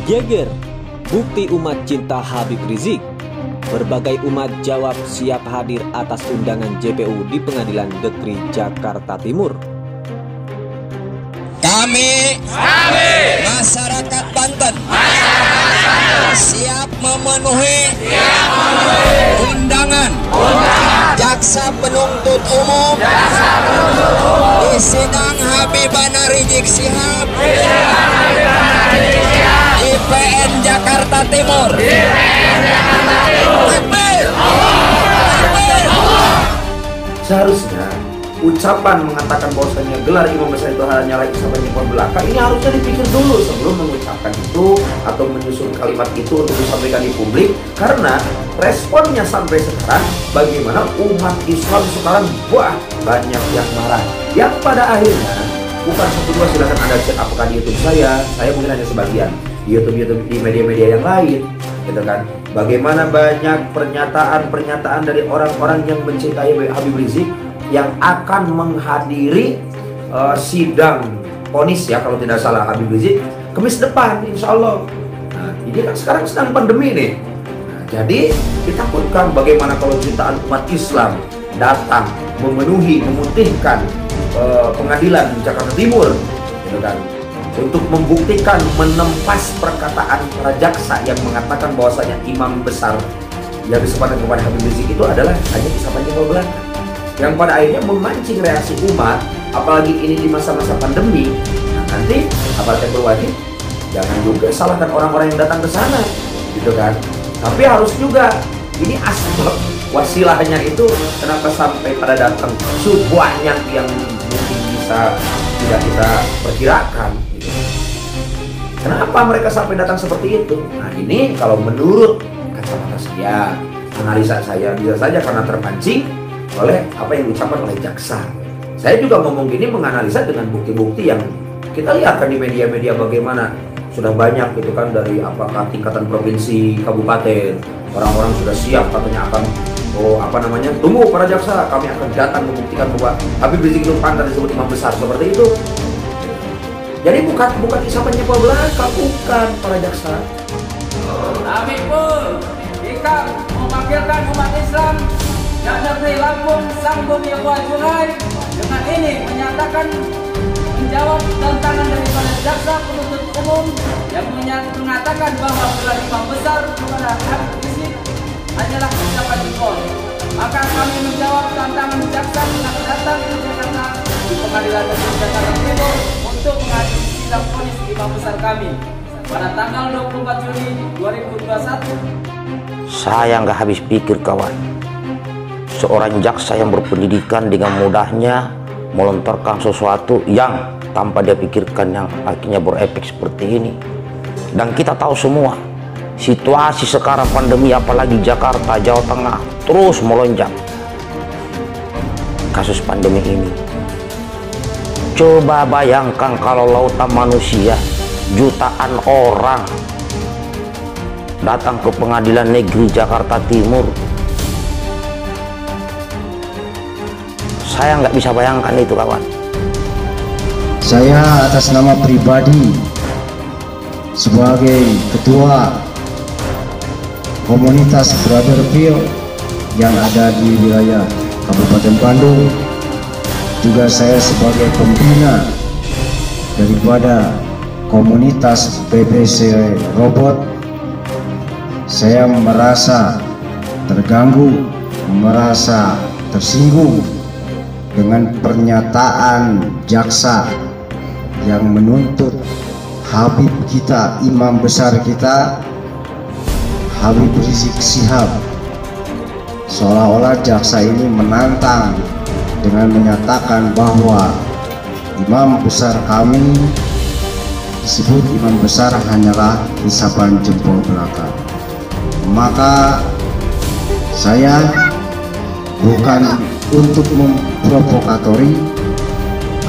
Geger, bukti umat cinta Habib Rizik. Berbagai umat jawab siap hadir atas undangan JPU di Pengadilan Negeri Jakarta Timur. Kami masyarakat Banten siap memenuhi undangan jaksa penuntut umum di sidang Habibana Rizik Syihab di PN Jakarta Timur. Seharusnya ucapan mengatakan bahwasanya gelar imam besar itu hanyalah isapan jempol belaka ini harusnya dipikir dulu sebelum mengucapkan itu atau menyusun kalimat itu untuk disampaikan di publik, karena responnya sampai sekarang bagaimana umat Islam sekarang banyak yang marah, yang pada akhirnya bukan satu dua. Silakan Anda cek apakah di YouTube saya mungkin hanya sebagian, di YouTube di media-media yang lain gitu kan, bagaimana banyak pernyataan dari orang-orang yang mencintai Habib Rizik yang akan menghadiri sidang vonis ya kalau tidak salah Habib Rizik Kamis depan insya Allah. Nah, ini kan sekarang sedang pandemi nih. Nah, jadi ditakutkan bagaimana kalau jutaan umat Islam datang memenuhi memutihkan pengadilan Jakarta Timur gitu kan, untuk membuktikan menempas perkataan para jaksa yang mengatakan bahwasanya imam besar yang disebutkan kepada Habib Rizik itu adalah hanya isapan jempol belaka, yang pada akhirnya memancing reaksi umat, apalagi ini di masa-masa pandemi. Nah, nanti aparat yang berwajib jangan juga salahkan orang-orang yang datang ke sana gitu kan, tapi harus juga ini asbab wasilahnya itu kenapa sampai pada datang banyak yang mungkin bisa tidak kita perkirakan gitu. Kenapa mereka sampai datang seperti itu? Nah, ini kalau menurut kacamata saya, analisa saya, bisa saja karena terpancing oleh apa yang diucapkan oleh jaksa. Saya juga ngomong gini menganalisa dengan bukti-bukti yang kita lihat kan di media-media, bagaimana sudah banyak gitu kan, dari apakah tingkatan provinsi, kabupaten, orang-orang sudah siap katanya akan tunggu para jaksa, kami akan datang membuktikan bahwa Habib Rizik itu pantas disebut imam besar seperti itu. Jadi bukan isapan jempol belaka, bukan para jaksa. Kami pun jika memanggilkan umat Islam yang negeri Lampung Sambung yang Wajunai dengan ini menyatakan menjawab tantangan daripada jaksa penuntut umum yang mengatakan bahwa gelar imam besar kepada Habib Rizik hanyalah ucapan jempol. Maka kami menjawab tantangan jaksa yang datang ke Jakarta di Pengadilan Negeri Jakarta Timur untuk menghadiri sidang vonis imam besar kami pada tanggal 24 Juni 2021. Saya nggak habis pikir kawan, seorang jaksa yang berpendidikan dengan mudahnya melontarkan sesuatu yang tanpa dia pikirkan yang akhirnya berefek seperti ini. Dan kita tahu semua situasi sekarang pandemi, apalagi Jakarta, Jawa Tengah terus melonjak kasus pandemi ini. Coba bayangkan kalau lautan manusia jutaan orang datang ke Pengadilan Negeri Jakarta Timur. Saya nggak bisa bayangkan itu kawan. Saya atas nama pribadi sebagai ketua komunitas Brotherfield yang ada di wilayah Kabupaten Bandung, juga saya sebagai pembina daripada komunitas BBC Robot, saya merasa terganggu, merasa tersinggung dengan pernyataan jaksa yang menuntut Habib kita, imam besar kita, Habib Rizik Syihab. Seolah-olah jaksa ini menantang dengan menyatakan bahwa imam besar kami disebut imam besar hanyalah isapan jempol belaka. Maka saya bukan untuk memprovokatori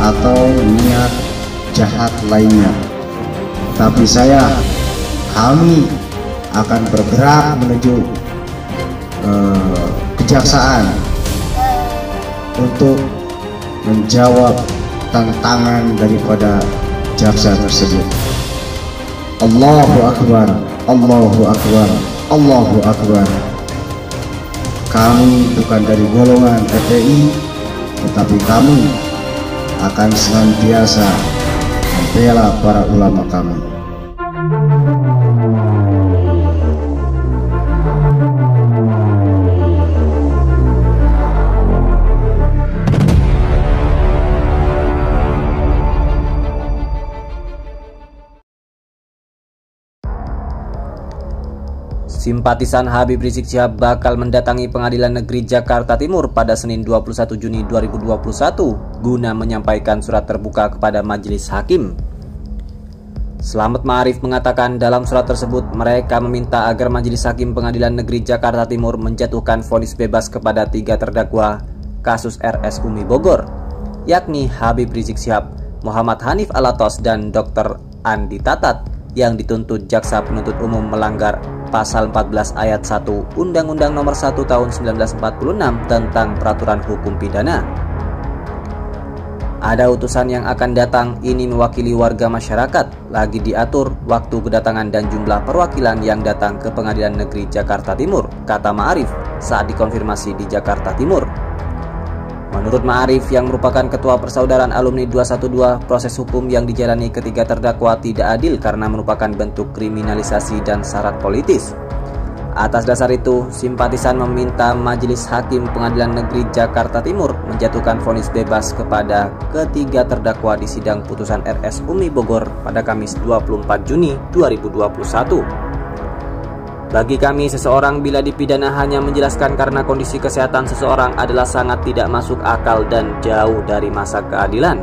atau niat jahat lainnya, tapi kami akan bergerak menuju kejaksaan untuk menjawab tantangan daripada jaksa tersebut. Allahu Akbar, Allahu Akbar, Allahu Akbar. Kami bukan dari golongan FPI, tetapi kami akan senantiasa membela para ulama kami. Simpatisan Habib Rizik Syihab bakal mendatangi Pengadilan Negeri Jakarta Timur pada Senin 21 Juni 2021 guna menyampaikan surat terbuka kepada majelis hakim. Slamet Ma'arif mengatakan dalam surat tersebut mereka meminta agar majelis hakim Pengadilan Negeri Jakarta Timur menjatuhkan vonis bebas kepada 3 terdakwa kasus RS Umi Bogor, yakni Habib Rizik Syihab, Muhammad Hanif Alatos, dan Dr. Andi Tatat yang dituntut jaksa penuntut umum melanggar Pasal 14 Ayat 1 Undang-Undang Nomor 1 Tahun 1946 tentang Peraturan Hukum Pidana. Ada utusan yang akan datang, ini mewakili warga masyarakat. Lagi diatur waktu kedatangan dan jumlah perwakilan yang datang ke Pengadilan Negeri Jakarta Timur, kata Ma'arif saat dikonfirmasi di Jakarta Timur. Menurut Ma'arif yang merupakan Ketua Persaudaraan Alumni 212, proses hukum yang dijalani ketiga terdakwa tidak adil karena merupakan bentuk kriminalisasi dan syarat politis. Atas dasar itu, simpatisan meminta Majelis Hakim Pengadilan Negeri Jakarta Timur menjatuhkan vonis bebas kepada ketiga terdakwa di sidang putusan RS Umi Bogor pada Kamis 24 Juni 2021. Bagi kami, seseorang bila dipidana hanya menjelaskan karena kondisi kesehatan seseorang adalah sangat tidak masuk akal dan jauh dari masa keadilan.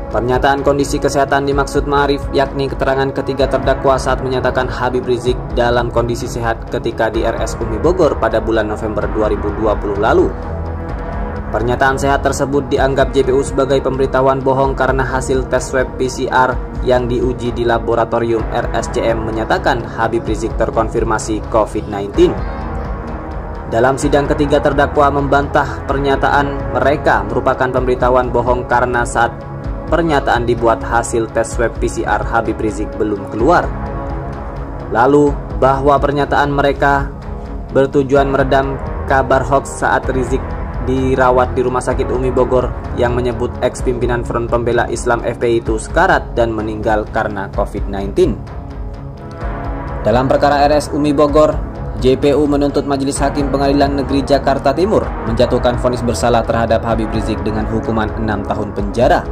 Pernyataan kondisi kesehatan dimaksud Ma'arif yakni keterangan ketiga terdakwa saat menyatakan Habib Rizik dalam kondisi sehat ketika di RS Umi Bogor pada bulan November 2020 lalu. Pernyataan sehat tersebut dianggap JPU sebagai pemberitahuan bohong karena hasil tes swab PCR yang diuji di laboratorium RSCM menyatakan Habib Rizik terkonfirmasi COVID-19. Dalam sidang ketiga terdakwa membantah pernyataan mereka merupakan pemberitahuan bohong karena saat pernyataan dibuat hasil tes swab PCR Habib Rizik belum keluar. Lalu bahwa pernyataan mereka bertujuan meredam kabar hoax saat Rizik dirawat di Rumah Sakit Umi Bogor yang menyebut ex-pimpinan Front Pembela Islam FPI itu sekarat dan meninggal karena COVID-19. Dalam perkara RS Umi Bogor, JPU menuntut Majelis Hakim Pengadilan Negeri Jakarta Timur menjatuhkan vonis bersalah terhadap Habib Rizik dengan hukuman 6 tahun penjara.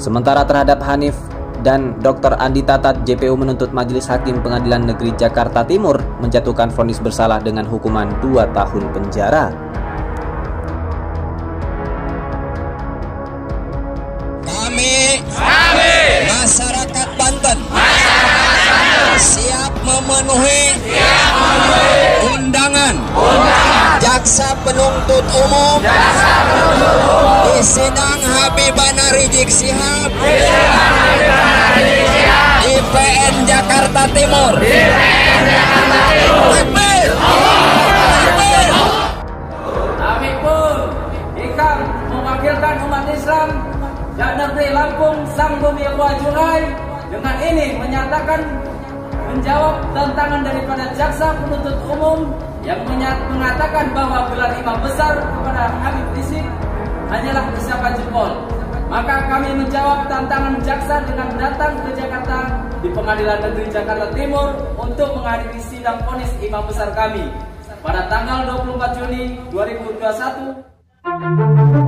Sementara terhadap Hanif dan Dr. Andi Tatat, JPU menuntut Majelis Hakim Pengadilan Negeri Jakarta Timur menjatuhkan vonis bersalah dengan hukuman 2 tahun penjara. Masyarakat Banten siap memenuhi undangan jaksa penuntut umum di sidang Habibana Rizik Syihab di PN Jakarta Timur. Kami pun ikam mewakilkan umat Islam dan negeri Lampung Sang Bumi Wajurai dengan ini menyatakan menjawab tantangan daripada jaksa penuntut umum yang mengatakan bahwa gelar imam besar kepada Habib Rizik hanyalah isapan jempol. Maka kami menjawab tantangan jaksa dengan datang ke Jakarta di Pengadilan Negeri Jakarta Timur untuk menghadiri sidang vonis imam besar kami pada tanggal 24 Juni 2021.